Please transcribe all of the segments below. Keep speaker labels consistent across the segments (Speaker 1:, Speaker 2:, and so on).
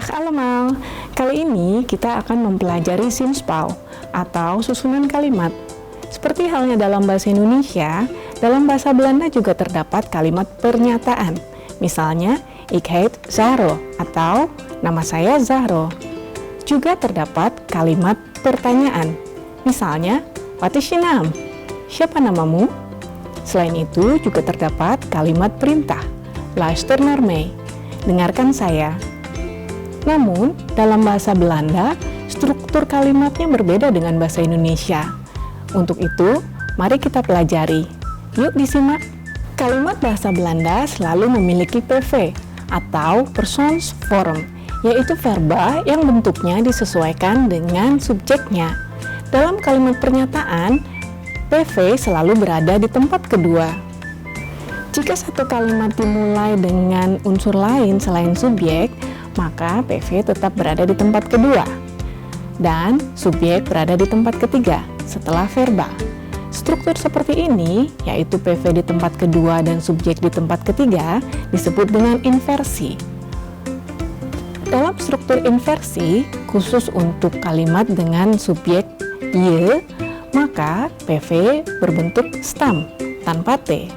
Speaker 1: Dag allemaal, kali ini kita akan mempelajari zinsbouw atau susunan kalimat. Seperti halnya dalam bahasa Indonesia, dalam bahasa Belanda juga terdapat kalimat pernyataan. Misalnya, ik heet Zahro atau nama saya Zahro. Juga terdapat kalimat pertanyaan. Misalnya, wat is je naam? Siapa namamu? Selain itu juga terdapat kalimat perintah. Luister naar mij. Dengarkan saya. Namun, dalam bahasa Belanda, struktur kalimatnya berbeda dengan bahasa Indonesia. Untuk itu, mari kita pelajari. Yuk disimak. Kalimat bahasa Belanda selalu memiliki PV atau persoonsvorm, yaitu verba yang bentuknya disesuaikan dengan subjeknya. Dalam kalimat pernyataan, PV selalu berada di tempat kedua. Jika satu kalimat dimulai dengan unsur lain selain subjek, maka PV tetap berada di tempat kedua. Dan subjek berada di tempat ketiga setelah verba. Struktur seperti ini, yaitu PV di tempat kedua dan subjek di tempat ketiga, disebut dengan inversi. Dalam struktur inversi, khusus untuk kalimat dengan subjek je, maka PV berbentuk stam tanpa T.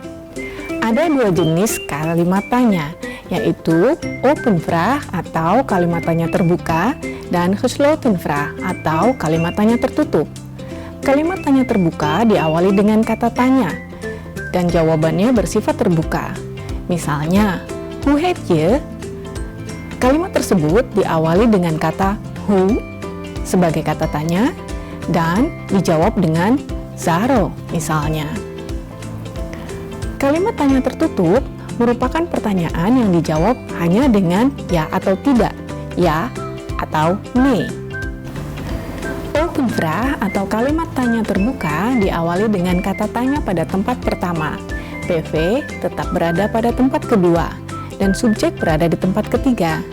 Speaker 1: Ada dua jenis kalimat tanya, yaitu open vraag atau kalimat tanya terbuka dan gesloten vraag atau kalimat tanya tertutup. Kalimat tanya terbuka diawali dengan kata tanya dan jawabannya bersifat terbuka. Misalnya, hoe heet je? Kalimat tersebut diawali dengan kata hoe sebagai kata tanya dan dijawab dengan Zahro misalnya. Kalimat tanya tertutup merupakan pertanyaan yang dijawab hanya dengan ya atau tidak, ya atau nee. Open vraag atau kalimat tanya terbuka diawali dengan kata tanya pada tempat pertama, PV tetap berada pada tempat kedua, dan subjek berada di tempat ketiga.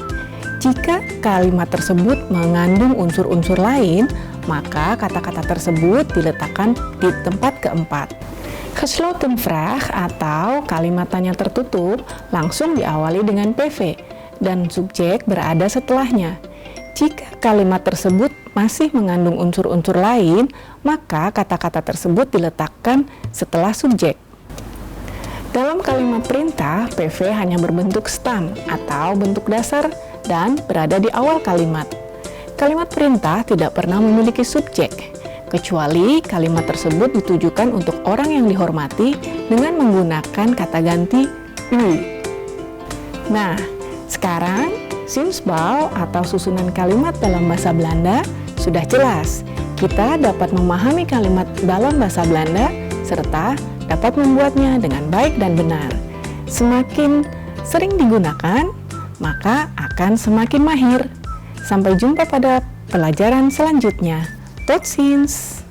Speaker 1: Jika kalimat tersebut mengandung unsur-unsur lain, maka kata-kata tersebut diletakkan di tempat keempat. Gesloten vraag atau kalimat tanya tertutup langsung diawali dengan PV dan subjek berada setelahnya. Jika kalimat tersebut masih mengandung unsur-unsur lain, maka kata-kata tersebut diletakkan setelah subjek. Dalam kalimat perintah, PV hanya berbentuk stam atau bentuk dasar dan berada di awal kalimat. Kalimat perintah tidak pernah memiliki subjek, kecuali kalimat tersebut ditujukan untuk orang yang dihormati dengan menggunakan kata ganti u. Nah, sekarang zinsbouw atau susunan kalimat dalam bahasa Belanda sudah jelas. Kita dapat memahami kalimat dalam bahasa Belanda serta dapat membuatnya dengan baik dan benar. Semakin sering digunakan, maka akan semakin mahir. Sampai jumpa pada pelajaran selanjutnya. Tot ziens!